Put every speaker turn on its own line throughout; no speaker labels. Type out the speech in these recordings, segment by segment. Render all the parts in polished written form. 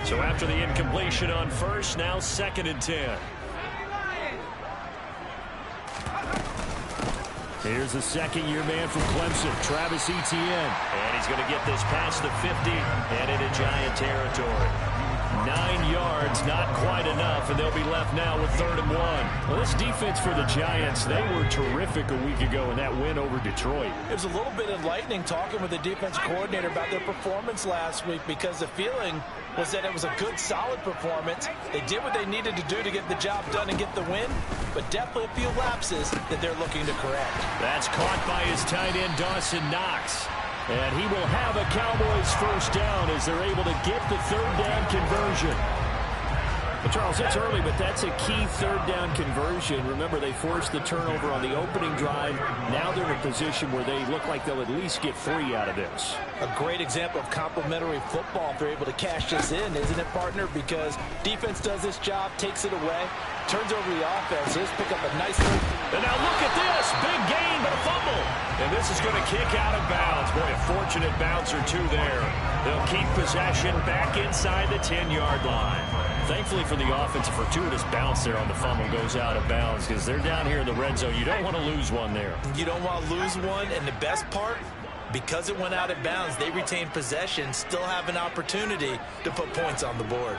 So after the incompletion on first, now 2nd and 10. Here's the second-year man from Clemson, Travis Etienne. And he's going to get this past the 50 and into Giant territory. 9 yards, not quite enough, and they'll be left now with 3rd and 1. Well, this defense for the Giants, they were terrific a week ago in that win over Detroit.
It was a little bit enlightening talking with the defense coordinator about their performance last week, because the feeling was that it was a good, solid performance. They did what they needed to do to get the job done and get the win, but definitely a few lapses that they're looking to correct.
That's caught by his tight end, Dawson Knox. And he will have a Cowboys first down as they're able to get the 3rd down conversion. Well, Charles, it's early, but that's a key 3rd down conversion. Remember, they forced the turnover on the opening drive. Now they're in a position where they look like they'll at least get 3 out of this.
A great example of complementary football if they're able to cash this in, isn't it, partner? Because defense does this job, takes it away, turns over the offense. Let's pick up a nice third.
And now look at this. Big gain, but a fumble. And this is going to kick out of bounds. Boy, a fortunate bounce or two there. They'll keep possession back inside the 10-yard line. Thankfully for the offense, a fortuitous bounce there on the fumble goes out of bounds because they're down here in the red zone. You don't want to lose one there.
You don't want to lose one, and the best part, because it went out of bounds, they retain possession, still have an opportunity to put points on the board.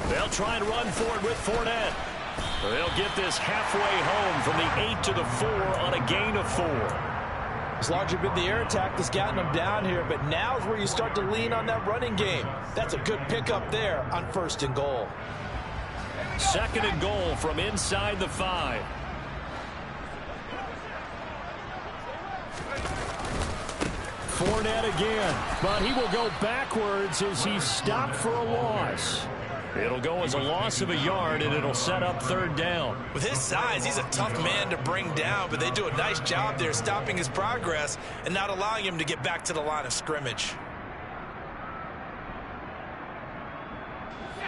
They'll try and run for it with Fournette. They'll get this halfway home from the 8 to the 4 on a gain of 4.
It's largely been the air attack that's gotten them down here, but now is where you start to lean on that running game. That's a good pickup there on 1st and goal.
2nd and goal from inside the 5. Fournette again, but he will go backwards as he's stopped for a loss. It'll go as a loss of a yard, and it'll set up 3rd down.
With his size, he's a tough man to bring down, but they do a nice job there stopping his progress and not allowing him to get back to the line of scrimmage.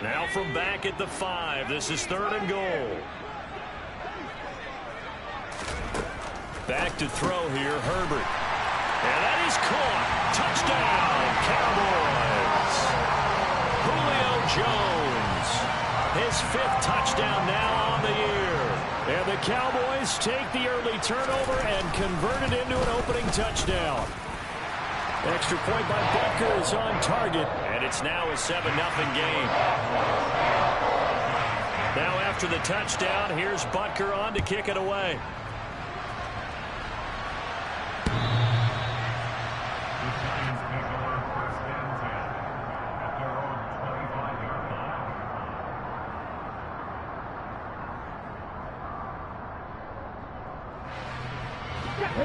Now from back at the 5, this is 3rd and goal. Back to throw here, Herbert. And that is caught. Touchdown, Cowboys. Julio Jones, his 5th touchdown now on the year. And the Cowboys take the early turnover and convert it into an opening touchdown. Extra point by Baker is on target, and it's now a 7-0 game. Now after the touchdown, here's Butker on to kick it away.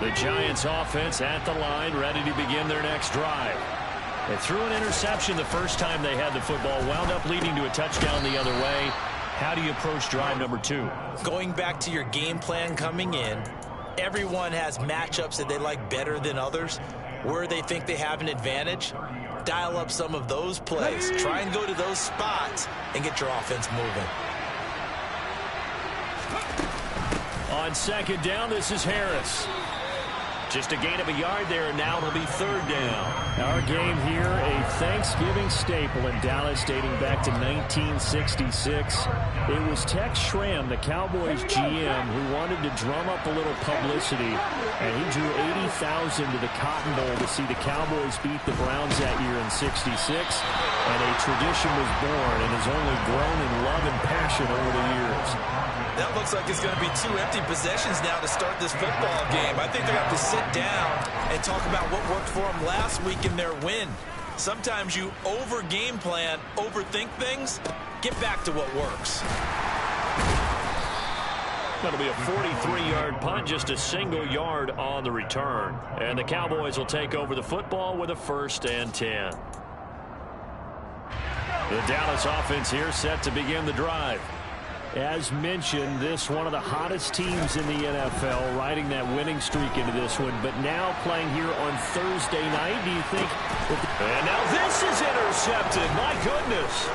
The Giants offense at the line, ready to begin their next drive. They threw an interception the first time they had the football, wound up leading to a touchdown the other way. How do you approach drive number 2?
Going back to your game plan coming in, everyone has matchups that they like better than others. Where they think they have an advantage, dial up some of those plays. Try and go to those spots and get your offense moving.
On 2nd down, this is Harris. Just a gain of a yard there, and now it'll be 3rd down. Our game here, a Thanksgiving staple in Dallas dating back to 1966. It was Tex Schramm, the Cowboys GM, who wanted to drum up a little publicity, and he drew 80,000 to the Cotton Bowl to see the Cowboys beat the Browns that year in '66, and a tradition was born and has only grown in love and passion over the years.
That looks like it's going to be 2 empty possessions now to start this football game. I think they're going to have to sit down and talk about what worked for them last week in their win. Sometimes you over-game plan, overthink things. Get back to what works.
That'll be a 43-yard punt, just a single yard on the return. And the Cowboys will take over the football with a 1st and 10. The Dallas offense here set to begin the drive. As mentioned, this one of the hottest teams in the NFL, riding that winning streak into this one, but now playing here on Thursday night. Do you think? And now this is intercepted. My goodness.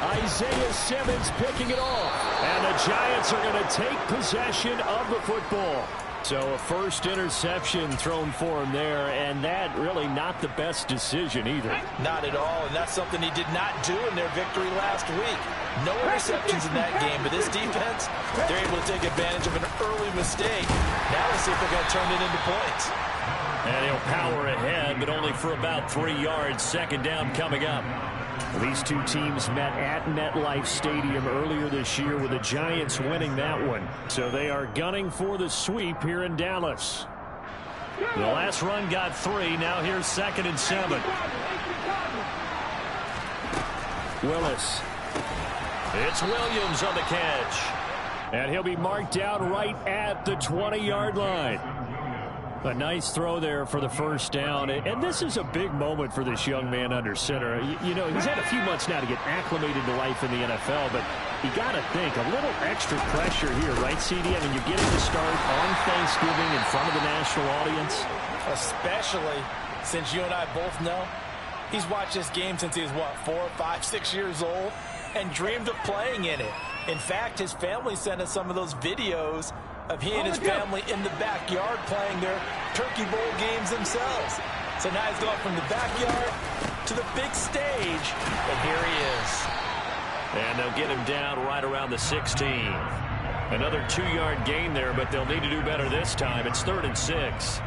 Isaiah Simmons picking it off. And the Giants are going to take possession of the football. So a first interception thrown for him there, and that really not the best decision either.
Not at all, and that's something he did not do in their victory last week. No interceptions in that game, but this defense, they're able to take advantage of an early mistake. Now let's see if they're going to turn it into points.
And he'll power ahead, but only for about 3 yards. Second down coming up. These two teams met at MetLife Stadium earlier this year with the Giants winning that one. So they are gunning for the sweep here in Dallas. The last run got 3. Now here's 2nd and 7. Willis. It's Williams on the catch. And he'll be marked out right at the 20-yard line. A nice throw there for the first down. And this is a big moment for this young man under center. You know, he's had a few months now to get acclimated to life in the NFL, but you got to think a little extra pressure here, right, CD? I mean, you're getting to start on Thanksgiving in front of the national audience.
Especially since you and I both know he's watched this game since he was, what, 4, 5, 6 years old and dreamed of playing in it. In fact, his family sent us some of those videos of he and his family in the backyard playing their Turkey Bowl games themselves. So now he's gone from the backyard to the big stage, and here he is.
And they'll get him down right around the 16. Another 2-yard gain there, but they'll need to do better this time. It's 3rd and 6.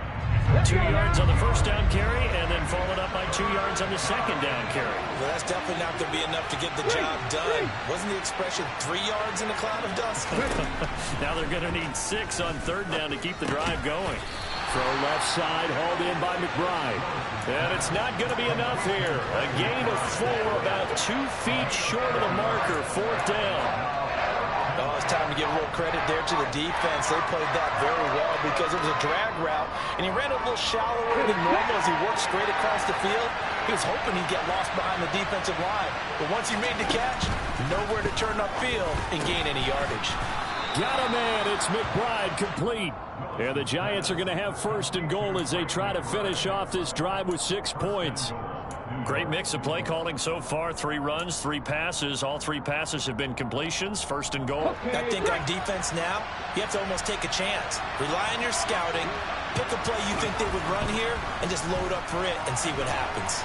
2 yards on the first down carry, and then followed up by 2 yards on the second down carry.
Well, that's definitely not going to be enough to get the job done. Wasn't the expression 3 yards in a cloud of dust?
Now they're going to need 6 on 3rd down to keep the drive going. Throw left side, hauled in by McBride. And it's not going to be enough here. A gain of 4, about 2 feet short of the marker, 4th down.
Oh, it's time to give a little credit there to the defense. They played that very well because it was a drag route, and he ran a little shallower than normal as he worked straight across the field. He was hoping he'd get lost behind the defensive line, but once he made the catch, nowhere to turn upfield and gain any yardage.
Got a man. It's McBride complete. And the Giants are going to have 1st and goal as they try to finish off this drive with 6 points. Great mix of play calling so far. 3 runs, 3 passes. All 3 passes have been completions. 1st and goal.
I think on defense now, you have to almost take a chance. Rely on your scouting. Pick a play you think they would run here and just load up for it and see what happens.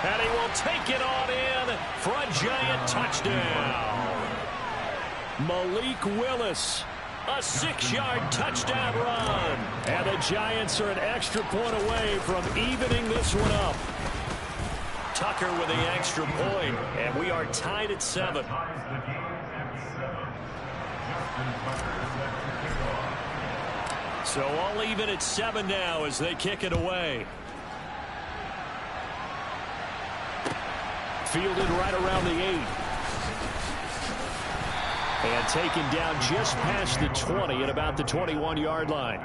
And he will take it on in for a Giant touchdown. Malik Willis. A 6-yard touchdown run. And the Giants are an extra point away from evening this one up. Tucker with the extra point, and we are tied at 7. So all even at 7 now as they kick it away. Fielded right around the 8. And taken down just past the 20 at about the 21-yard line.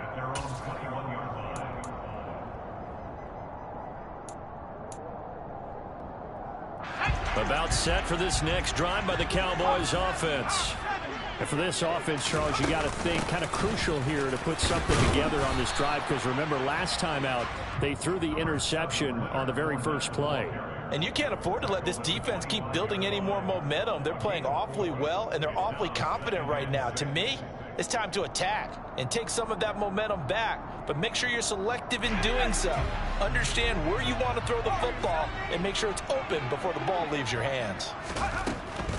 About set for this next drive by the Cowboys offense. And for this offense, Charles, you got to think kind of crucial here to put something together on this drive, because remember last time out they threw the interception on the very first play.
And you can't afford to let this defense keep building any more momentum. They're playing awfully well, and they're awfully confident right now. To me, it's time to attack and take some of that momentum back, but make sure you're selective in doing so. Understand where you want to throw the football and make sure it's open before the ball leaves your hands.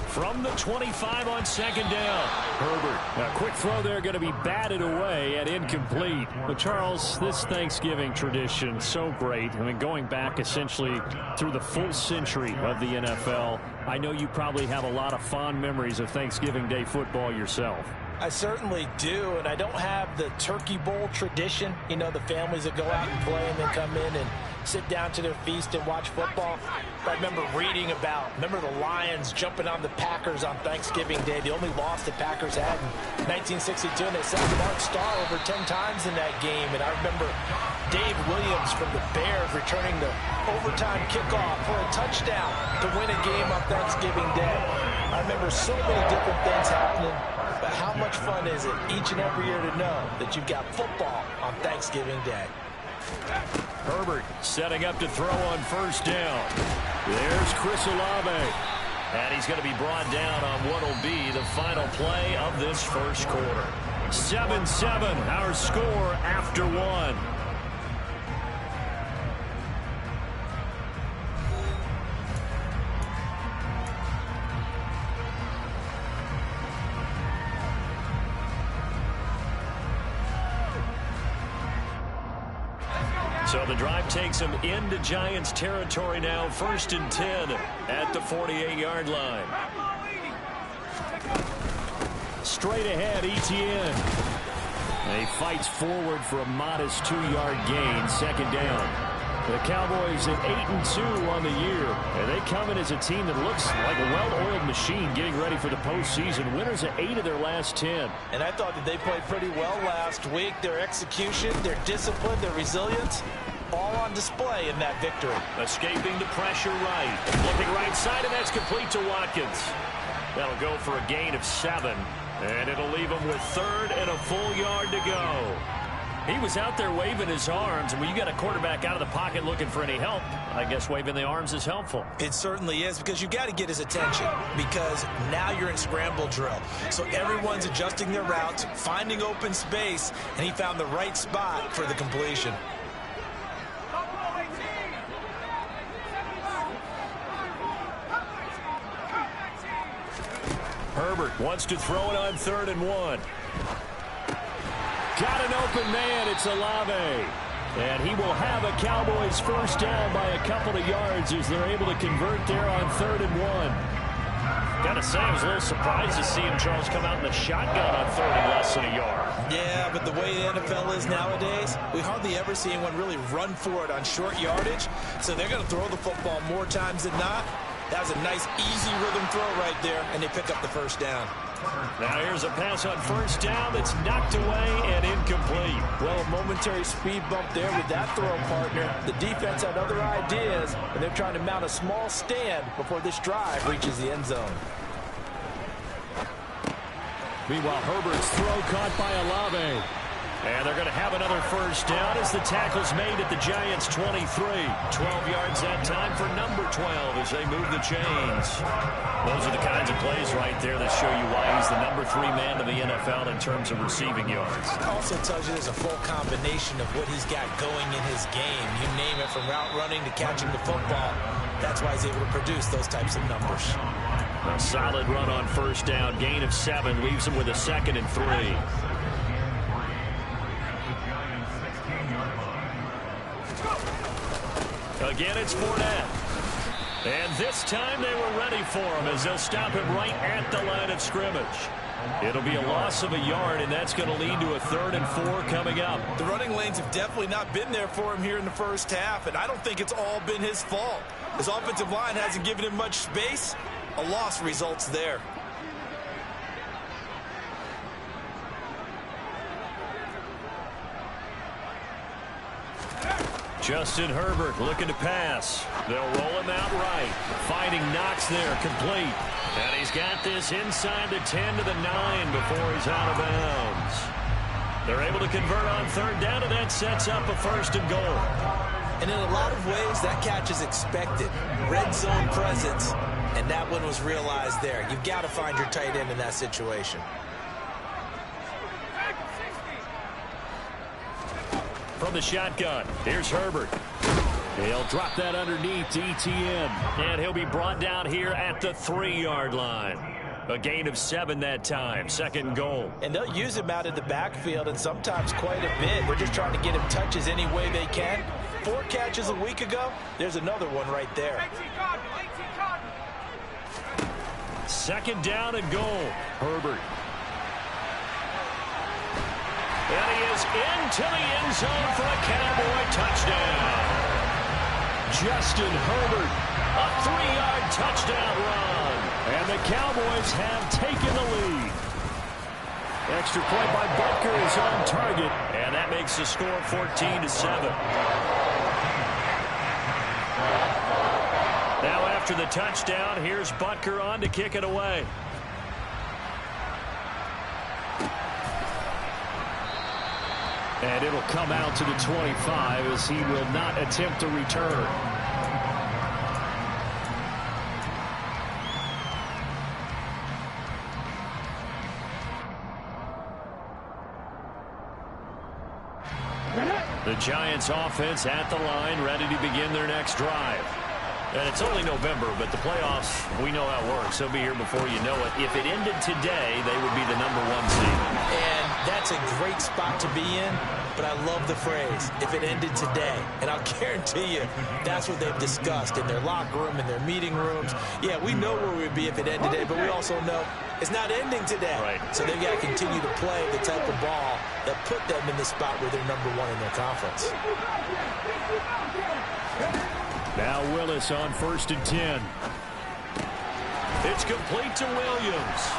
From the 25 on 2nd down. Herbert. A quick throw there going to be batted away and incomplete. But Charles, this Thanksgiving tradition, so great. I mean, going back essentially through the full century of the NFL, I know you probably have a lot of fond memories of Thanksgiving Day football yourself.
I certainly do, and I don't have the Turkey Bowl tradition. You know, the families that go out and play and then come in and sit down to their feast and watch football. But I remember reading about, the Lions jumping on the Packers on Thanksgiving Day. The only loss the Packers had in 1962, and they sacked Mark Starr over 10 times in that game. And I remember Dave Williams from the Bears returning the overtime kickoff for a touchdown to win a game on Thanksgiving Day. I remember so many different things happening. But how much fun is it each and every year to know that you've got football on Thanksgiving Day?
Herbert setting up to throw on 1st down. There's Here's Chris Olave. And he's going to be brought down on what will be the final play of this first quarter. 7-7, our score after one. So the drive takes them into Giants territory now, 1st and 10 at the 48-yard line. Straight ahead, Etienne. He fights forward for a modest 2-yard gain, 2nd down. The Cowboys at 8-2 on the year, and they come in as a team that looks like a well-oiled machine getting ready for the postseason. Winners at 8 of their last 10.
And I thought that they played pretty well last week. Their execution, their discipline, their resilience, all on display in that victory.
Escaping the pressure right. Looking right side, and that's complete to Watkins. That'll go for a gain of 7, and it'll leave him with 3rd and a full yard to go. He was out there waving his arms, and when you got a quarterback out of the pocket looking for any help, I guess waving the arms is helpful.
It certainly is, because you got to get his attention, because now you're in scramble drill. So everyone's adjusting their routes, finding open space, and he found the right spot for the completion.
Herbert wants to throw it on 3rd and 1. Got an open man. It's Olave. And he will have a Cowboys first down by a couple of yards as they're able to convert there on 3rd and 1. Got to say, I was a little surprised to see him, Charles, come out in the shotgun on 3rd and less than a yard.
Yeah, but the way the NFL is nowadays, we hardly ever see anyone really run for it on short yardage. So they're going to throw the football more times than not. That was a nice, easy rhythm throw right there, and they pick up the first down.
Now here's a pass on 1st down that's knocked away and incomplete.
Well, a momentary speed bump there with that throw partner. The defense had other ideas, and they're trying to mount a small stand before this drive reaches the end zone.
Meanwhile, Herbert's throw caught by Olave. And they're going to have another first down as the tackle's made at the Giants' 23. 12 yards that time for number 12 as they move the chains. Those are the kinds of plays right there that show you why he's the number 3 man in the NFL in terms of receiving yards.
It also tells you there's a full combination of what he's got going in his game. You name it, from route running to catching the football. That's why he's able to produce those types of numbers.
A solid run on 1st down. Gain of 7 leaves him with a 2nd and 3. Again, it's Fournette. And this time they were ready for him as they'll stop him right at the line of scrimmage. It'll be a loss of a yard, and that's going to lead to a 3rd and 4 coming up.
The running lanes have definitely not been there for him here in the first half, and I don't think it's all been his fault. His offensive line hasn't given him much space. A loss results there.
Justin Herbert looking to pass. They'll roll him out right. Finding Knox there, complete. And he's got this inside the 10 to the 9 before he's out of bounds. They're able to convert on 3rd down, and that sets up a 1st and goal.
And in a lot of ways, that catch is expected. Red zone presence, and that one was realized there. You've got to find your tight end in that situation.
From the shotgun, here's Herbert. He'll drop that underneath to Etienne. And he'll be brought down here at the 3-yard line. A gain of 7 that time, 2nd goal.
And they'll use him out of the backfield, and sometimes quite a bit. They're just trying to get him touches any way they can. 4 catches a week ago. There's another one right there.
2nd down and goal. Herbert. And he is into the end zone for a Cowboy touchdown. Justin Herbert, a 3-yard touchdown run. And the Cowboys have taken the lead. Extra point by Butker is on target. And that makes the score 14-7. Now after the touchdown, here's Butker on to kick it away. And it'll come out to the 25 as he will not attempt to return. Giants offense at the line, ready to begin their next drive. And it's only November, but the playoffs, we know how it works. They'll be here before you know it. If it ended today, they would be the #1 seed.
And that's a great spot to be in, but I love the phrase, if it ended today. And I'll guarantee you, that's what they've discussed in their locker room, in their meeting rooms. Yeah, we know where we'd be if it ended today, but we also know it's not ending today.
Right.
So they've got to continue to play the type of ball that put them in the spot where they're #1 in their conference.
Now Willis on 1st and 10. It's complete to Williams.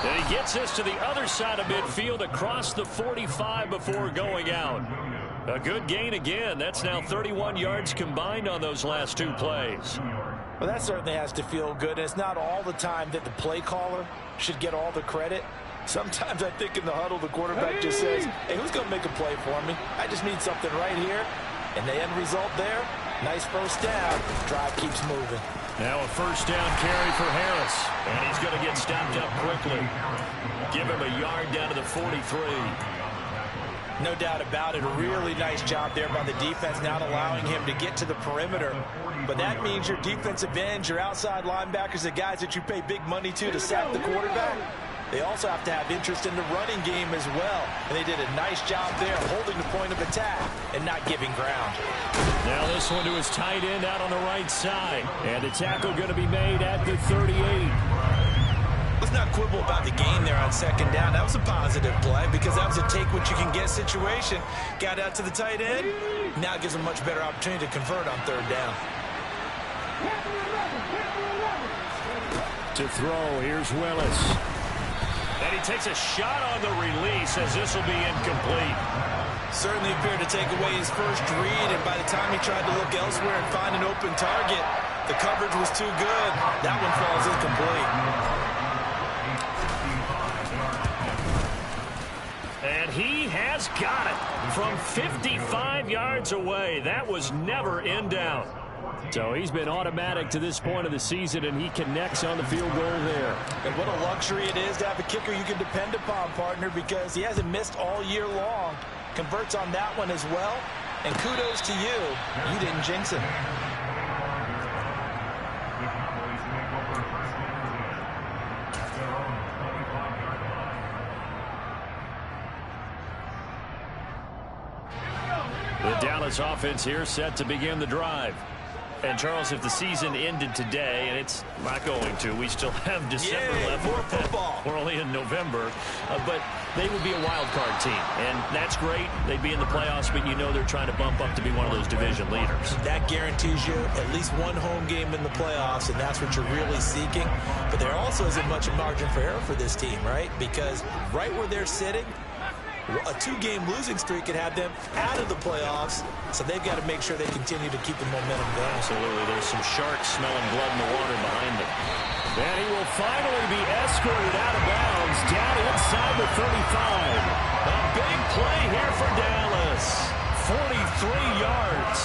And he gets us to the other side of midfield across the 45 before going out. A good gain again. That's now 31 yards combined on those last 2 plays.
Well, that certainly has to feel good. It's not all the time that the play caller should get all the credit. Sometimes I think in the huddle, the quarterback just says, hey, who's going to make a play for me? I just need something right here. And the end result there, nice first down. Drive keeps moving.
Now a first down carry for Harris. And he's going to get stopped up quickly. Give him a yard down to the 43.
No doubt about it. A really nice job there by the defense, not allowing him to get to the perimeter. But that means your defensive ends, your outside linebackers, the guys that you pay big money to sack the quarterback, they also have to have interest in the running game as well. And they did a nice job there holding the point of attack and not giving ground.
Now this one to his tight end out on the right side. And the tackle going to be made at the 38.
Let's not quibble about the gain there on 2nd down. That was a positive play because that was a take-what-you-can-get situation. Got out to the tight end. Now it gives them a much better opportunity to convert on 3rd down.
To throw, here's Willis. And he takes a shot on the release as this will be incomplete.
Certainly appeared to take away his first read, and by the time he tried to look elsewhere and find an open target, the coverage was too good. That one falls incomplete.
And he has got it from 55 yards away. That was never in doubt. So he's been automatic to this point of the season, and he connects on the field goal there.
And what a luxury it is to have a kicker you can depend upon, partner, because he hasn't missed all year long. Converts on that one as well. And kudos to you. You didn't jinx him.
The Dallas offense here set to begin the drive. And, Charles, if the season ended today, and it's not going to, we still have December left.
More football.
We're only in November. But they would be a wild card team. And that's great. They'd be in the playoffs, but you know they're trying to bump up to be one of those division leaders.
That guarantees you at least one home game in the playoffs, and that's what you're really seeking. But there also isn't much margin for error for this team, right? Because right where they're sitting, a 2-game losing streak could have them out of the playoffs, so they've got to make sure they continue to keep the momentum going.
Absolutely. There's some sharks smelling blood in the water behind them. And he will finally be escorted out of bounds down inside the 35. A big play here for Dallas. 43 yards.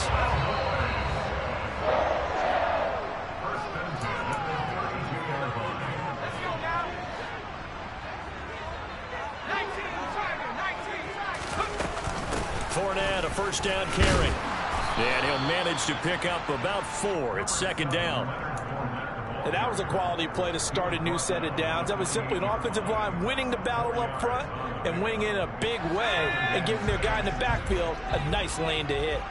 Fournette, a first down carry. And he'll manage to pick up about 4. It's 2nd down.
And that was a quality play to start a new set of downs. That was simply an offensive line winning the battle up front and winning in a big way and giving their guy in the backfield a nice lane to hit.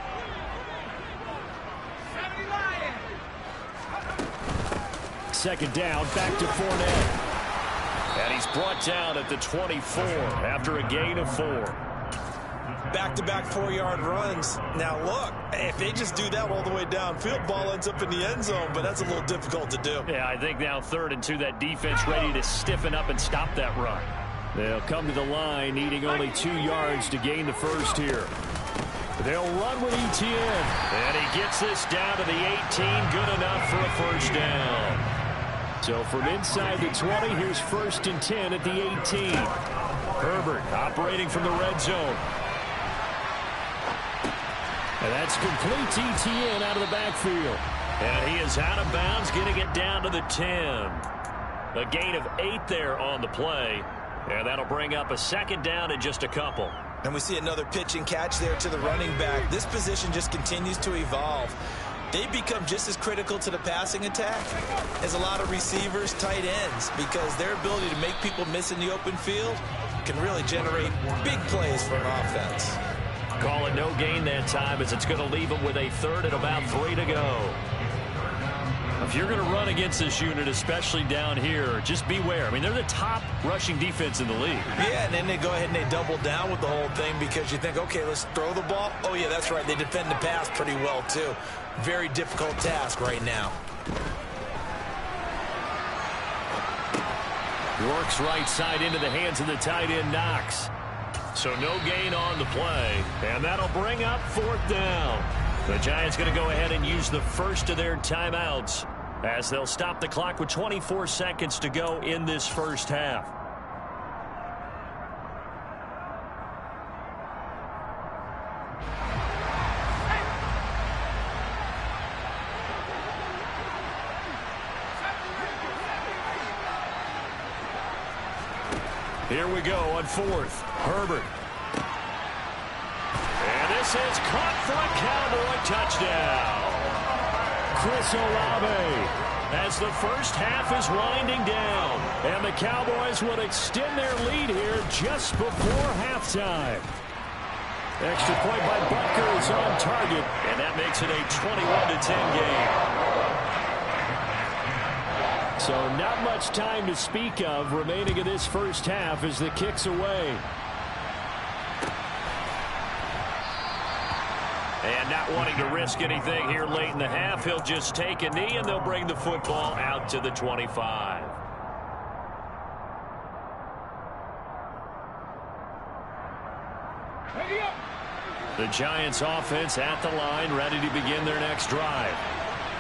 Second down, back to Fournette. And he's brought down at the 24 after a gain of 4.
Back-to-back 4-yard runs. Now, look, if they just do that all the way downfield, ball ends up in the end zone, but that's a little difficult to do.
Yeah, I think now 3rd and 2, that defense ready to stiffen up and stop that run. They'll come to the line, needing only 2 yards to gain the first here. They'll run with Etienne. And he gets this down to the 18, good enough for a first down. So from inside the 20, here's 1st and 10 at the 18. Herbert operating from the red zone. And that's complete to Etienne out of the backfield. And he is out of bounds, getting it down to the 10. A gain of 8 there on the play. And that'll bring up a 2nd down in just a couple.
And we see another pitch and catch there to the running back. This position just continues to evolve. They become just as critical to the passing attack as a lot of receivers, tight ends, because their ability to make people miss in the open field can really generate big plays for an offense.
Call it no gain that time, as it's going to leave them with a third and about 3 to go. If you're going to run against this unit, especially down here, just beware. I mean, they're the top rushing defense in the league.
Yeah, and then they go ahead and they double down with the whole thing because you think, okay, let's throw the ball. Oh, yeah, that's right. They defend the pass pretty well, too. Very difficult task right now.
Works right side into the hands of the tight end, Knox. So no gain on the play, and that'll bring up 4th down. The Giants going to go ahead and use the first of their timeouts as they'll stop the clock with 24 seconds to go in this first half. Here we go on 4th. Herbert. And this is caught for a Cowboy touchdown. Chris Olave, as the first half is winding down. And the Cowboys will extend their lead here just before halftime. Extra point by Butker is on target. And that makes it a 21-10 game. So not much time to speak of remaining in this first half as the kick's away. And not wanting to risk anything here late in the half, he'll just take a knee and they'll bring the football out to the 25. The Giants offense at the line, ready to begin their next drive.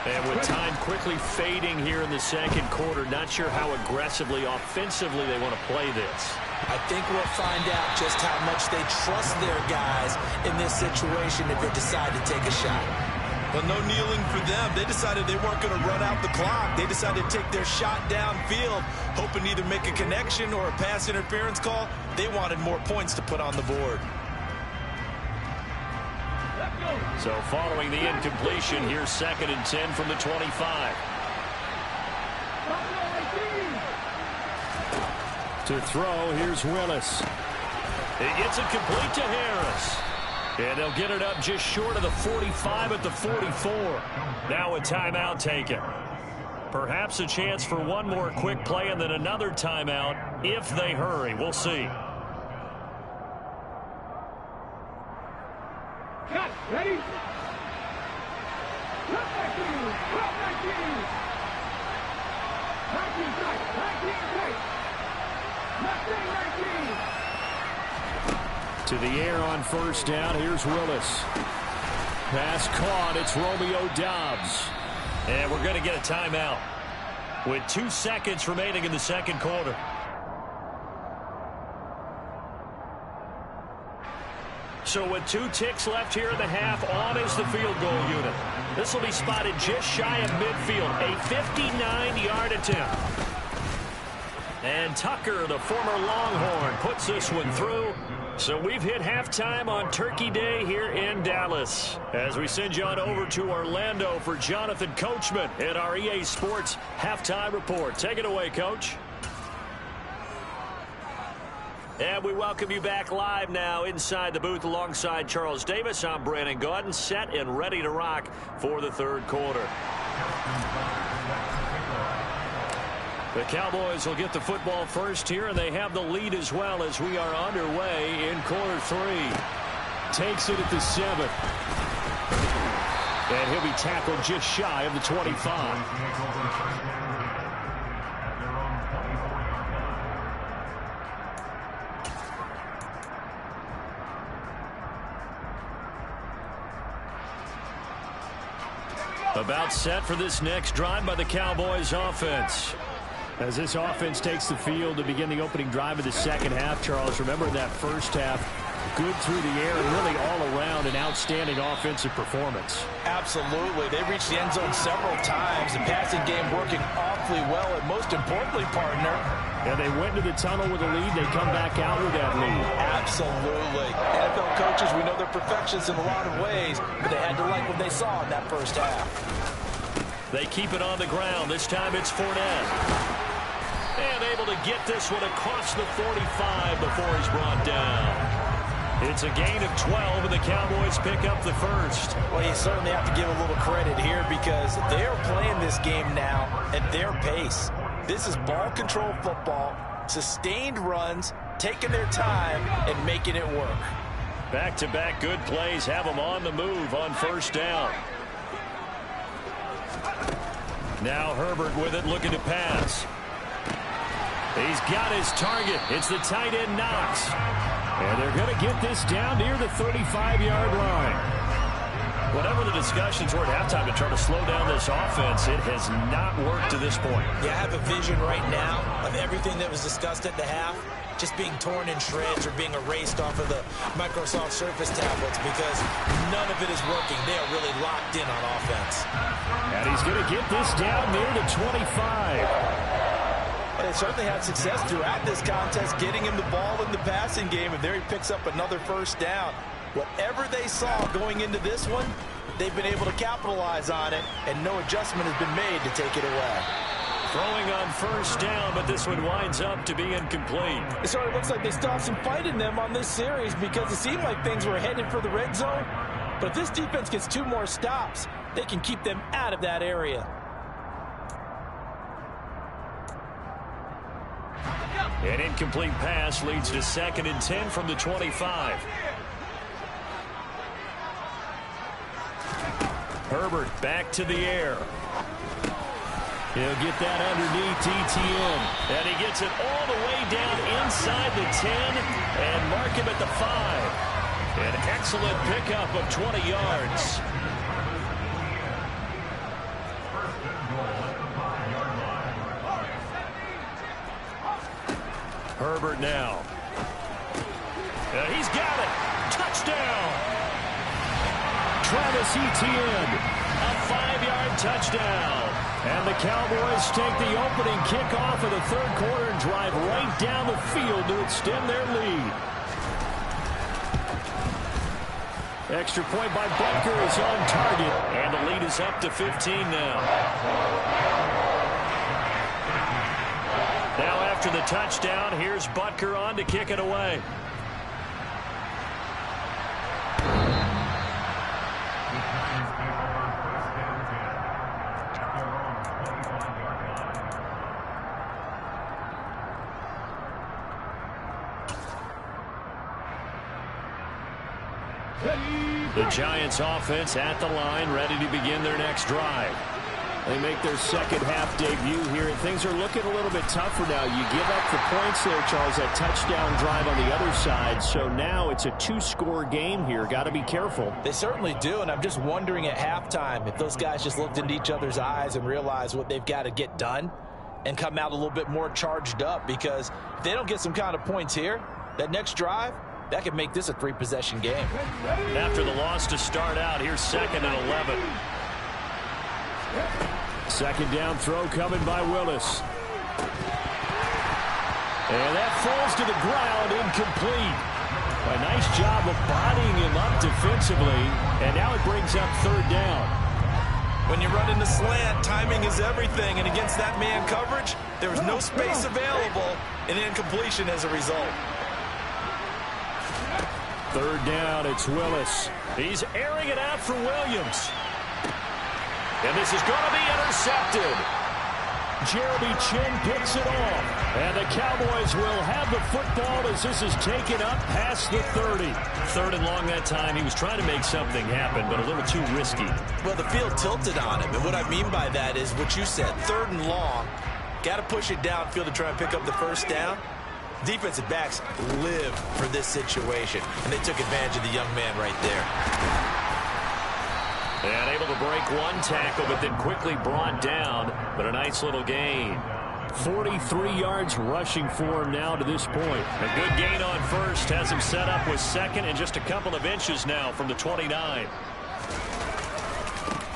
And with time quickly fading here in the second quarter, not sure how aggressively, offensively they want to play this.
I think we'll find out just how much they trust their guys in this situation if they decide to take a shot. But no kneeling for them. They decided they weren't going to run out the clock. They decided to take their shot downfield, hoping to either make a connection or a pass interference call. They wanted more points to put on the board.
So following the incompletion, here's 2nd and 10 from the 25. To throw, here's Willis. It gets it complete to Harris. And they'll get it up just short of the 45 at the 44. Now a timeout taken. Perhaps a chance for one more quick play and then another timeout if they hurry. We'll see.
Cut, ready?
To the air on 1st down. Here's Willis. Pass caught. It's Romeo Doubs. And we're going to get a timeout with 2 seconds remaining in the second quarter. So with 2 ticks left here in the half, on is the field goal unit. This will be spotted just shy of midfield. A 59-yard attempt. And Tucker, the former Longhorn, puts this one through. So we've hit halftime on Turkey Day here in Dallas. As we send you on over to Orlando for Jonathan Coachman in our EA Sports Halftime Report. Take it away, Coach. And we welcome you back live now inside the booth alongside Charles Davis. I'm Brandon Gaudin, set and ready to rock for the third quarter. The Cowboys will get the football first here, and they have the lead as well as we are underway in quarter 3. Takes it at the 7. And he'll be tackled just shy of the 25. About set for this next drive by the Cowboys offense. As this offense takes the field to begin the opening drive of the second half, Charles, remember in that first half, Good through the air and really all around an outstanding offensive performance.
Absolutely. They reached the end zone several times. The passing game working awfully well, and most importantly, partner,
and they went to the tunnel with a lead. They come back out with that lead.
Absolutely. NFL coaches, we know they're perfectionists in a lot of ways, but they had to like what they saw in that first half.
They keep it on the ground. This time it's Fournette. And able to get this one across the 45 before he's brought down. It's a gain of 12, and the Cowboys pick up the first.
Well, you certainly have to give a little credit here because they're playing this game now at their pace. This is ball control football, sustained runs, taking their time, and making it work.
Back-to-back good plays have them on the move on first down. Now Herbert with it, looking to pass. He's got his target. It's the tight end Knox. And they're going to get this down near the 35-yard line. Whatever the discussions were at halftime to try to slow down this offense, it has not worked to this point.
Yeah, I have a vision right now of everything that was discussed at the half just being torn in shreds or being erased off of the Microsoft Surface tablets because none of it is working. They are really locked in on offense.
And he's going to get this down near the 25.
They certainly had success throughout this contest getting him the ball in the passing game, and there he picks up another first down. Whatever they saw going into this one, they've been able to capitalize on it, and no adjustment has been made to take it away.
Throwing on first down, but this one winds up to be incomplete.
It sort of looks like they still have some fight in them on this series because it seemed like things were headed for the red zone. But if this defense gets 2 more stops, they can keep them out of that area.
An incomplete pass leads to 2nd and 10 from the 25. Herbert back to the air. He'll get that underneath ETN. And he gets it all the way down inside the 10 and mark him at the 5. An excellent pickup of 20 yards. Herbert now. He's got it. Touchdown. Travis Etienne. A 5-yard touchdown. And the Cowboys take the opening kickoff of the 3rd quarter and drive right down the field to extend their lead. Extra point by Butker is on target. And the lead is up to 15 now. Now after the touchdown, here's Butker on to kick it away. The Giants offense at the line, ready to begin their next drive. They make their second half debut here, and things are looking a little bit tougher now. You give up the points there, Charles, that touchdown drive on the other side. So now it's a 2-score game here. Got to be careful.
They certainly do, and I'm just wondering at halftime if those guys just looked into each other's eyes and realized what they've got to get done and come out a little bit more charged up, because if they don't get some kind of points here, that next drive, that could make this a 3-possession game.
After the loss to start out, here's 2nd and 11. Second down throw coming by Willis. And that falls to the ground, incomplete. A nice job of bodying him up defensively, and now it brings up 3rd down.
When you run in the slant, timing is everything, and against that man coverage, there was no space available, and incompletion as a result.
3rd down, it's Willis. He's airing it out for Williams. And this is going to be intercepted. Jeremy Chin picks it off. And the Cowboys will have the football as this is taken up past the 30. 3rd and long that time. He was trying to make something happen, but a little too risky.
Well, the field tilted on him. And what I mean by that is what you said. 3rd and long. Got to push it downfield to try and pick up the first down. Defensive backs live for this situation. And they took advantage of the young man right there.
And able to break one tackle, but then quickly brought down. But a nice little gain. 43 yards rushing for him now to this point. A good gain on first has him set up with second and just a couple of inches now from the 29.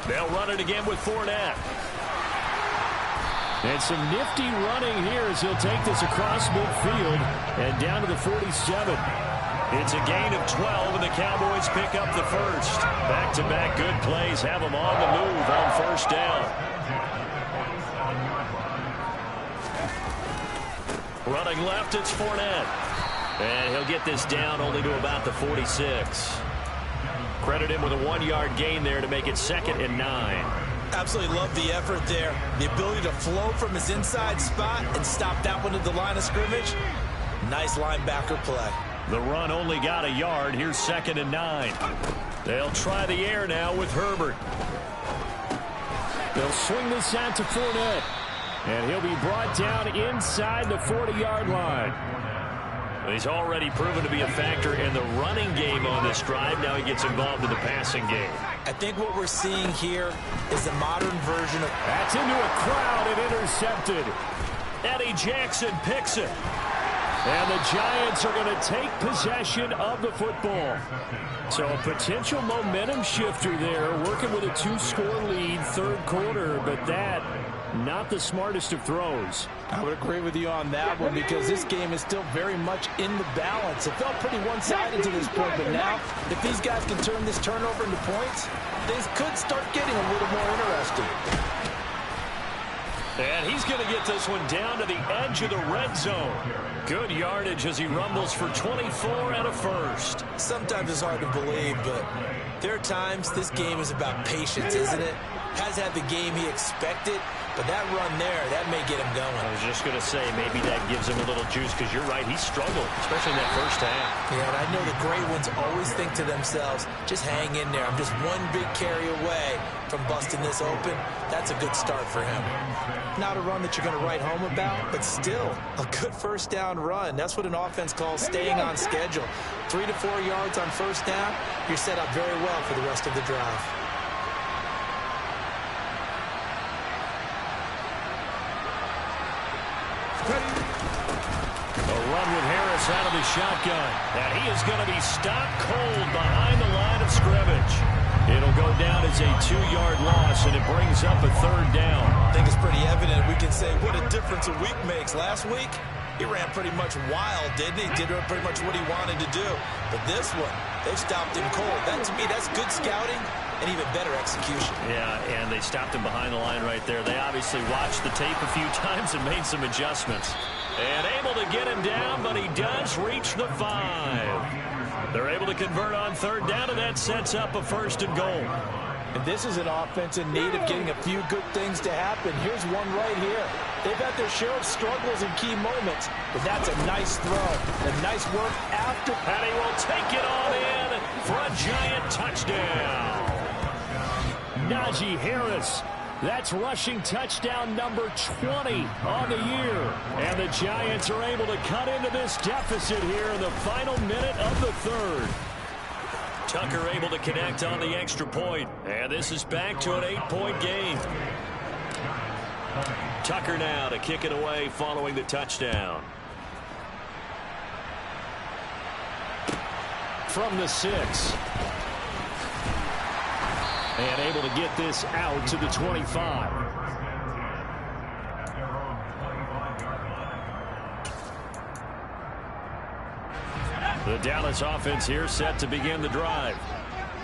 They'll run it again with Fournette. And some nifty running here as he'll take this across midfield and down to the 47. It's a gain of 12, and the Cowboys pick up the first. Back-to-back good plays have them on the move on first down. Running left, it's Fournette. And he'll get this down only to about the 46. Credit him with a 1-yard gain there to make it 2nd and 9.
Absolutely love the effort there. The ability to flow from his inside spot and stop that one at the line of scrimmage. Nice linebacker play.
The run only got a yard. Here's 2nd and 9. They'll try the air now with Herbert. They'll swing this out to Fournette. And he'll be brought down inside the 40-yard line. He's already proven to be a factor in the running game on this drive. Now he gets involved in the passing game.
I think what we're seeing here is the modern version of...
That's into a crowd and intercepted. Eddie Jackson picks it. And the Giants are going to take possession of the football. So a potential momentum shifter there, working with a 2-score lead, third quarter, but that not the smartest of throws.
I would agree with you on that one because this game is still very much in the balance. It felt pretty one-sided to this point, but now if these guys can turn this turnover into points, things could start getting a little more interesting.
And he's going to get this one down to the edge of the red zone. Good yardage as he rumbles for 24 and a first.
Sometimes it's hard to believe, but there are times this game is about patience, isn't it? Has had the game he expected, but that run there, that may get him going.
I was just going to say, maybe that gives him a little juice, because you're right, he struggled, especially in that first half.
Yeah, and I know the great ones always think to themselves, just hang in there. I'm just one big carry away from busting this open. That's a good start for him. Not a run that you're going to write home about, but still a good first down run. That's what an offense calls staying on schedule. 3 to 4 yards on first down, you're set up very well for the rest of the drive.
A run with Harris out of the shotgun. And he is going to be stopped cold behind the line of scrimmage. It'll go down as a 2-yard loss, and it brings up a third down.
I think it's pretty evident. We can say what a difference a week makes. Last week, he ran pretty much wild, didn't he? Did pretty much what he wanted to do. But this one, they stopped him cold. That, to me, that's good scouting and even better execution.
Yeah, and they stopped him behind the line right there. They obviously watched the tape a few times and made some adjustments. And able to get him down, but he does reach the 5. They're able to convert on third down, and that sets up a 1st and goal.
And this is an offense in need of getting a few good things to happen. Here's one right here. They've had their share of struggles in key moments, but that's a nice throw. And nice work after.
And he will take it all in for a Giant touchdown. Najee Harris. That's rushing touchdown number 20 on the year. And the Giants are able to cut into this deficit here in the final minute of the third. Tucker able to connect on the extra point. And this is back to an 8-point game. Tucker now to kick it away following the touchdown. From the 6. And able to get this out to the 25. The Dallas offense here set to begin the drive.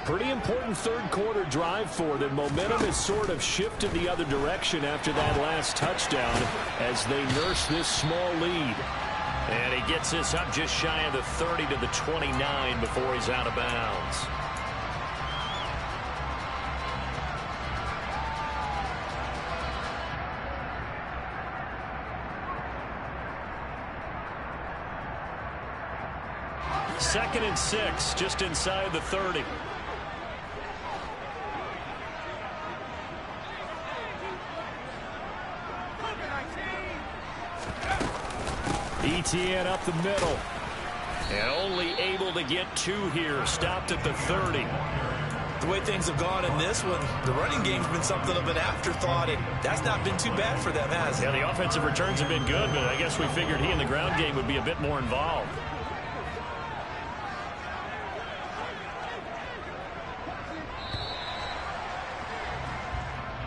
Pretty important third quarter drive for them. Momentum has sort of shifted the other direction after that last touchdown as they nurse this small lead. And he gets this up just shy of the 30 to the 29 before he's out of bounds. Second and 6, just inside the 30. ETN up the middle. And only able to get 2 here. Stopped at the 30.
The way things have gone in this one, the running game's been something of an afterthought, and that's not been too bad for them, has it?
Yeah, the offensive returns have been good, but I guess we figured he in the ground game would be a bit more involved.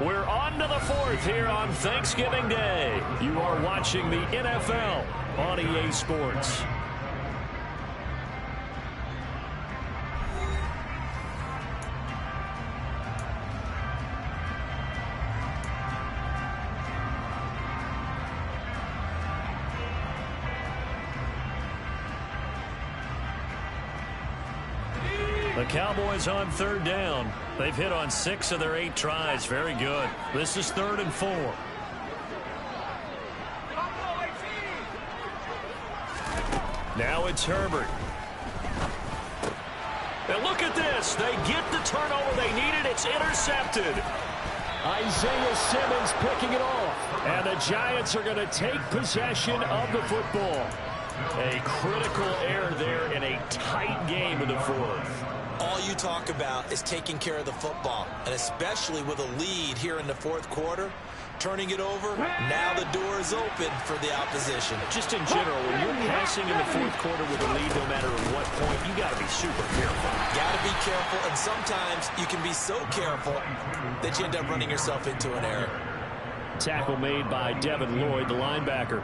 We're on to the fourth here on Thanksgiving Day. You are watching the NFL on EA Sports. The Cowboys on third down. They've hit on 6 of their 8 tries. Very good. This is 3rd and 4. Now it's Herbert. And look at this. They get the turnover they needed. It's intercepted. Isaiah Simmons picking it off. And the Giants are going to take possession of the football. A critical error there in a tight game in the 4th.
All you talk about is taking care of the football, and especially with a lead here in the 4th quarter, turning it over, now the door is open for the opposition.
Just in general, when you're passing in the 4th quarter with a lead, no matter at what point, you got to be super careful.
Got to be careful, and sometimes you can be so careful that you end up running yourself into an error.
Tackle made by Devin Lloyd, the linebacker.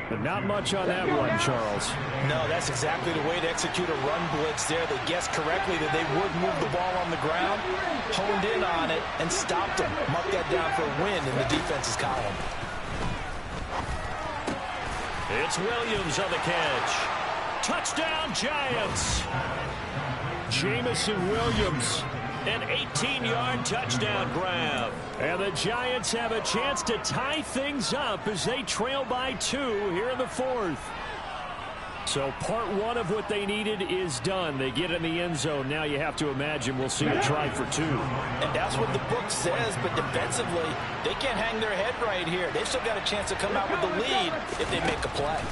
But not much on that run, Charles.
No, that's exactly the way to execute a run blitz there. They guessed correctly that they would move the ball on the ground, honed in on it, and stopped them. Mark that down for a win in the defense's column.
It's Williams on the catch. Touchdown, Giants. Jamison Williams. An 18-yard touchdown grab. And the Giants have a chance to tie things up as they trail by 2 here in the 4th. So part 1 of what they needed is done. They get in the end zone. Now you have to imagine we'll see a try for 2.
And that's what the book says, but defensively, they can't hang their head right here. They've still got a chance to come out with the lead if they make a play.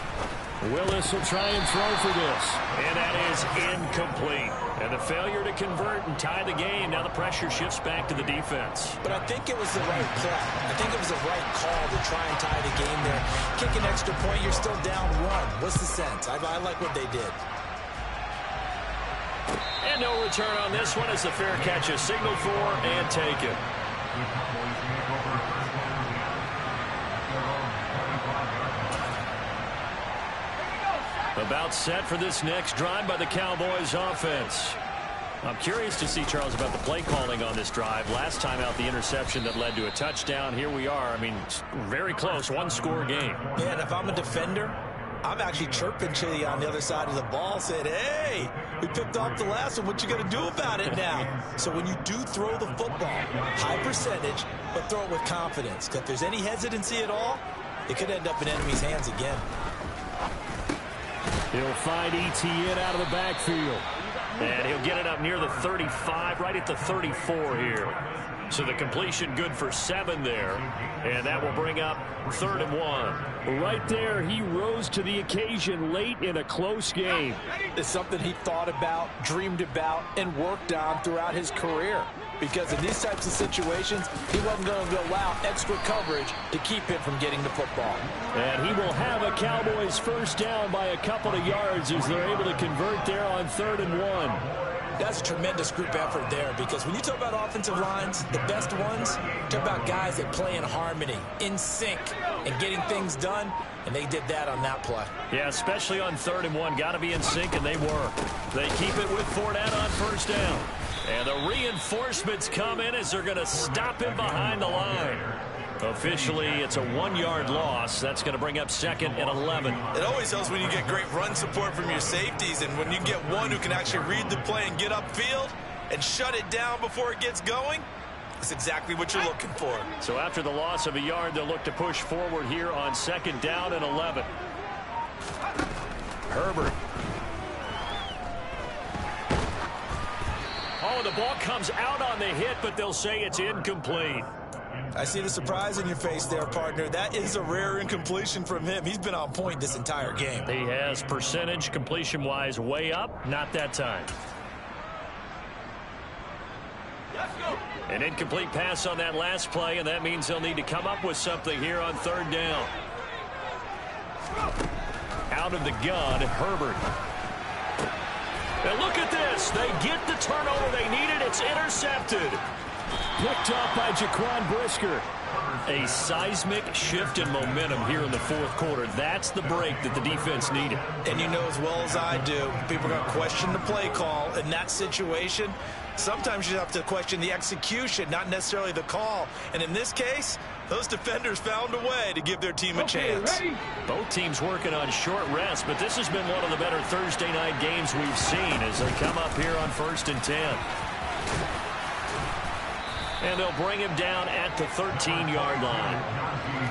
Willis will try and throw for this. And that is incomplete. And the failure to convert and tie the game. Now the pressure shifts back to the defense.
But I think it was the right play. I think it was the right call to try and tie the game there. Kick an extra point, you're still down 1. What's the sense? I like what they did.
And no return on this one as the fair catch is signaled for and taken. About set for this next drive by the Cowboys offense. I'm curious to see, Charles, about the play calling on this drive. Last time out, the interception that led to a touchdown. Here we are. I mean, very close, 1-score game.
Yeah, and if I'm a defender, I'm actually chirping to you on the other side of the ball, saying, hey, we picked off the last one. What you going to do about it now? So when you do throw the football, high percentage, but throw it with confidence. Because if there's any hesitancy at all, it could end up in enemy's hands again.
He'll find ETN out of the backfield. And he'll get it up near the 35, right at the 34 here. So the completion good for 7 there. And that will bring up 3rd and 1. Right there, he rose to the occasion late in a close game.
It's something he thought about, dreamed about, and worked on throughout his career. Because in these types of situations, he wasn't going to allow extra coverage to keep him from getting the football.
And he will have a Cowboys first down by a couple of yards as they're able to convert there on 3rd and 1.
That's a tremendous group effort there, because when you talk about offensive lines, the best ones, talk about guys that play in harmony, in sync, and getting things done, and they did that on that play.
Yeah, especially on 3rd and 1. Got to be in sync, and they were. They keep it with Fournette on first down. And the reinforcements come in as they're going to stop him behind the line. Officially, it's a 1-yard loss. That's going to bring up 2nd and 11.
It always helps when you get great run support from your safeties, and when you get one who can actually read the play and get upfield and shut it down before it gets going, that's exactly what you're looking for.
So after the loss of a yard, they'll look to push forward here on 2nd down and 11. Herbert. Oh, the ball comes out on the hit, but they'll say it's incomplete.
I see the surprise in your face there, partner. That is a rare incompletion from him. He's been on point this entire game.
He has percentage completion-wise way up. Not that time. An incomplete pass on that last play, and that means they'll need to come up with something here on third down. Out of the gun, Herbert. And look at this. They get the turnover they needed. It's intercepted. Picked off by Jaquan Brisker. A seismic shift in momentum here in the fourth quarter. That's the break that the defense needed.
And you know as well as I do, people are going to question the play call in that situation. Sometimes you have to question the execution, not necessarily the call. And in this case, those defenders found a way to give their team a chance.
Both teams working on short rest, but this has been one of the better Thursday night games we've seen as they come up here on 1st and 10. And they'll bring him down at the 13-yard line.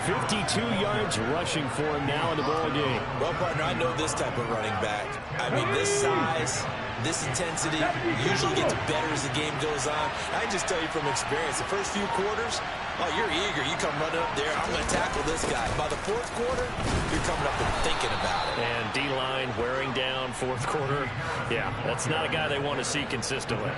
52 yards rushing for him now in the ball game.
Well, partner, I know this type of running back. I mean, this size, this intensity usually gets better as the game goes on. I can just tell you from experience, the first few quarters, oh, you're eager. You come running up there, I'm going to tackle this guy. By the fourth quarter, you're coming up and thinking about it.
And D-line wearing down fourth quarter. Yeah, that's not a guy they want to see consistently.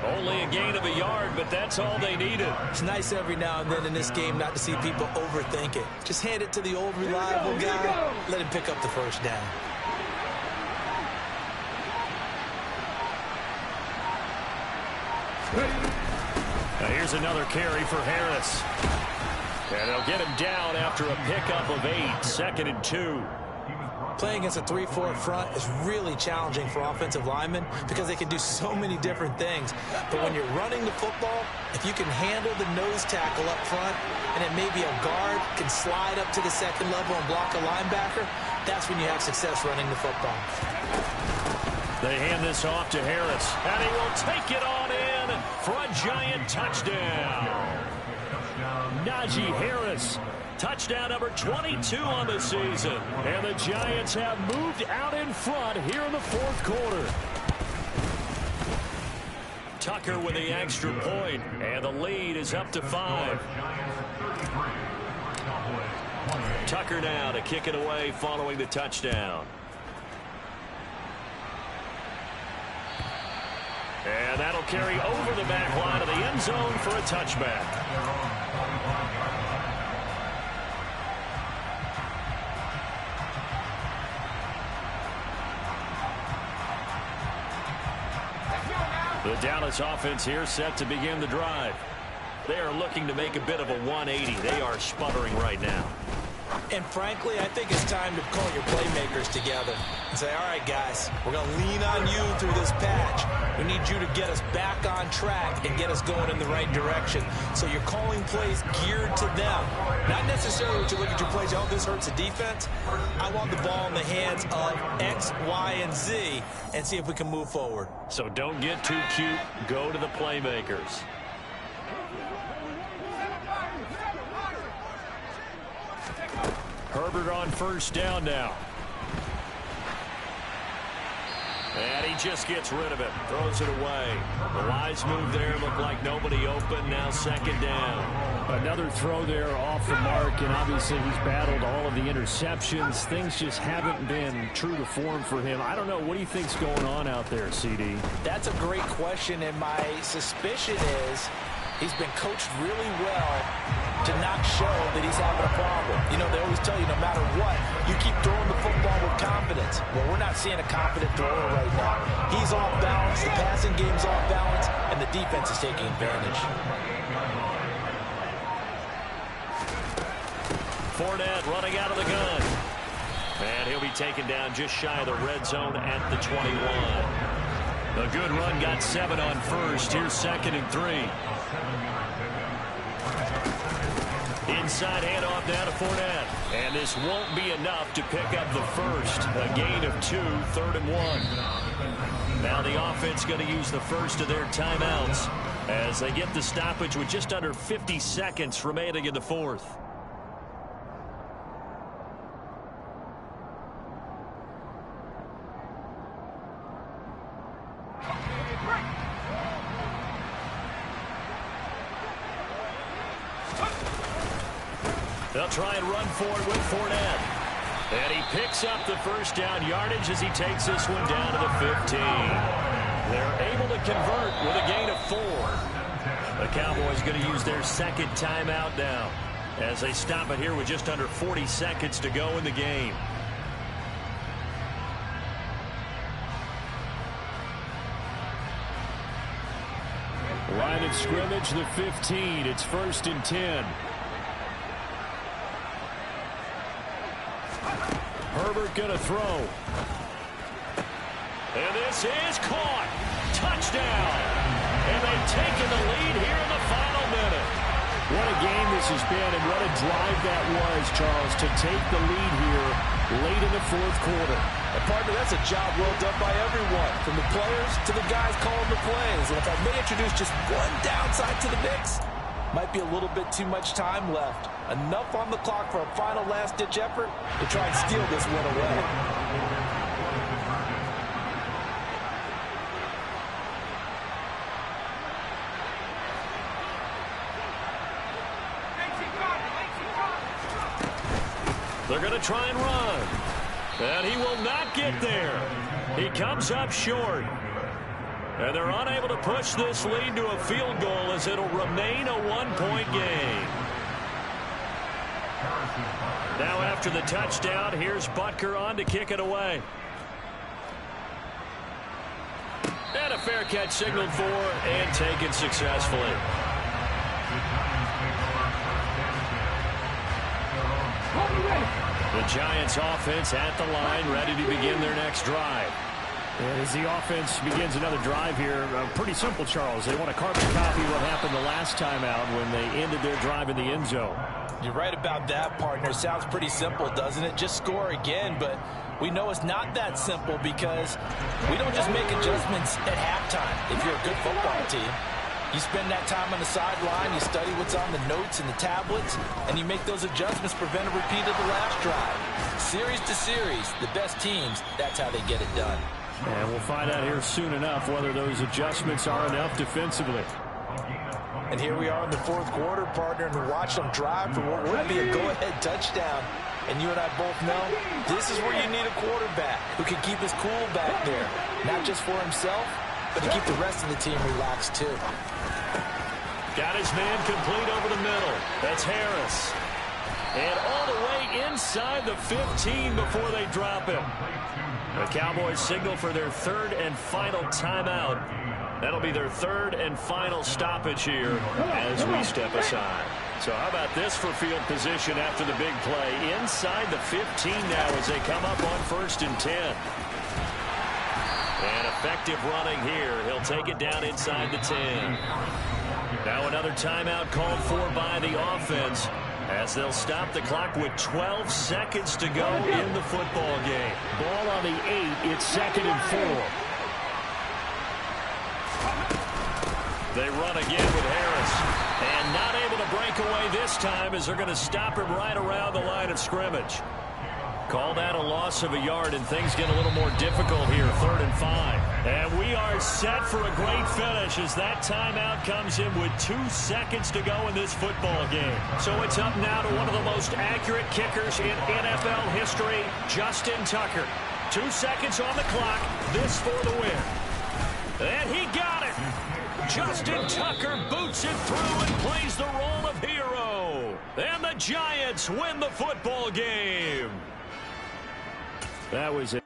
Only a gain of a yard, but that's all they needed.
It's nice every now and then in this game not to see people overthink it. Just hand it to the old reliable guy. Let him pick up the first down.
Now here's another carry for Harris. And they'll get him down after a pickup of 8, 2nd and 2.
Playing against a 3-4 front is really challenging for offensive linemen because they can do so many different things. But when you're running the football, if you can handle the nose tackle up front and then maybe a guard can slide up to the second level and block a linebacker, that's when you have success running the football.
They hand this off to Harris, and he will take it on in for a giant touchdown. Najee Harris. Touchdown number 22 on the season. And the Giants have moved out in front here in the fourth quarter. Tucker with the extra point, and the lead is up to 5. Tucker now to kick it away following the touchdown. And that'll carry over the back line of the end zone for a touchback. The Dallas offense here set to begin the drive. They are looking to make a bit of a 180. They are sputtering right now.
And frankly, I think it's time to call your playmakers together and say, all right, guys, we're going to lean on you through this patch. We need you to get us back on track and get us going in the right direction. So you're calling plays geared to them. Not necessarily what you look at your plays, oh, this hurts the defense. I want the ball in the hands of X, Y, and Z and see if we can move forward.
So don't get too cute. Go to the playmakers. Herbert on first down now. And he just gets rid of it. Throws it away. The wise move there. Looked like nobody open. Now 2nd down. Another throw there off the mark. And obviously he's battled all of the interceptions. Things just haven't been true to form for him. I don't know. What do you think's going on out there, CD?
That's a great question. And my suspicion is he's been coached really well to not show that he's having a problem. You know, they always tell you no matter what, you keep throwing the football with confidence. Well, we're not seeing a confident thrower right now. He's off balance, the passing game's off balance, and the defense is taking advantage.
Fournette running out of the gun. And he'll be taken down just shy of the red zone at the 21. A good run got 7 on first. Here's 2nd and 3. Inside handoff down to Fournette. And this won't be enough to pick up the first. A gain of 2, 3rd and 1. Now the offense going to use the first of their timeouts as they get the stoppage with just under 50 seconds remaining in the fourth. They'll try and run for it with Fournette. And he picks up the first down yardage as he takes this one down to the 15. They're able to convert with a gain of 4. The Cowboys going to use their second timeout now as they stop it here with just under 40 seconds to go in the game. Line of scrimmage, the 15. It's 1st and 10. Herbert going to throw. And this is caught. Touchdown. And they've taken the lead here in the final minute. What a game this has been, and what a drive that was, Charles, to take the lead here late in the fourth quarter.
And partner, that's a job well done by everyone, from the players to the guys calling the plays. And if I may introduce just one downside to the mix, might be a little bit too much time left. Enough on the clock for a final last-ditch effort to try and steal this one away.
They're going to try and run. And he will not get there. He comes up short. And they're unable to push this lead to a field goal as it'll remain a one-point game. Now after the touchdown, here's Butker on to kick it away. And a fair catch signaled for and taken successfully. The Giants offense at the line, ready to begin their next drive.
And as the offense begins another drive here, pretty simple, Charles. They want to carbon copy what happened the last time out when they ended their drive in the end zone.
You're right about that, partner. Sounds pretty simple, doesn't it? Just score again, but we know it's not that simple because we don't just make adjustments at halftime if you're a good football team. You spend that time on the sideline, you study what's on the notes and the tablets, and you make those adjustments, prevent a repeat of the last drive. Series to series, the best teams, that's how they get it done.
And we'll find out here soon enough whether those adjustments are enough defensively.
And here we are in the fourth quarter, partner, and watch them drive for what would be a go-ahead touchdown. And you and I both know this is where you need a quarterback who can keep his cool back there, not just for himself, but to keep the rest of the team relaxed too.
Got his man complete over the middle. That's Harris. And all the way inside the 15 before they drop him. The Cowboys signal for their third and final timeout. That'll be their third and final stoppage here as we step aside. So how about this for field position after the big play? Inside the 15 now as they come up on 1st and 10. And effective running here. He'll take it down inside the 10. Now another timeout called for by the offense as they'll stop the clock with 12 seconds to go in the football game.
Ball on the 8. It's 2nd and 4.
They run again with Harris. And not able to break away this time as they're going to stop him right around the line of scrimmage. Call that a loss of a yard, and things get a little more difficult here, 3rd and 5. And we are set for a great finish as that timeout comes in with 2 seconds to go in this football game. So it's up now to one of the most accurate kickers in NFL history, Justin Tucker. 2 seconds on the clock, this for the win. And he got it. Justin Tucker boots it through and plays the role of hero. And the Giants win the football game.
That was it.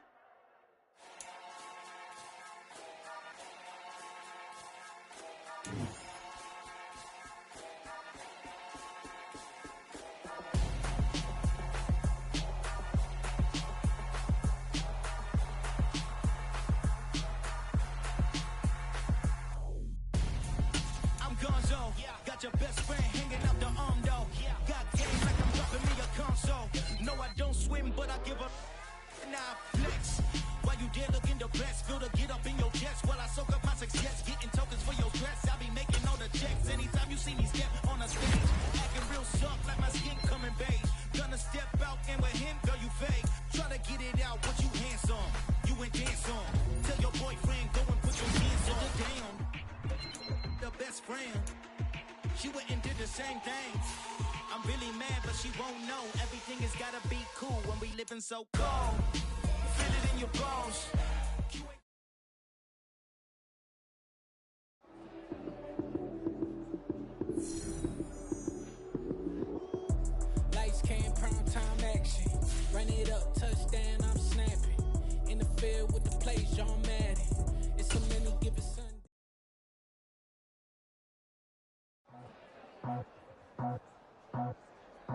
I'm Gonzo. Got your best friend hanging out the arm though. Got game like I'm dropping me a console. No, I don't swim, but I give up. Now flex. While you dare look in the best, feel to get up in your chest while I soak up my success, getting tokens for your stress. I be making all the checks anytime you see me step on a stage, acting real soft like my skin coming beige. Gonna step out and with him, girl, you fake. Try to get it out, what you handsome, you ain't dance on. Tell your boyfriend, go and put your hands on. Down, the best friend, she went and did the same thing. I'm really mad, but she won't know. Everything has gotta be cool when we living so cold. Feel it in your bones. it up, touchdown, I'm snapping. In the field with the plays, John Madden.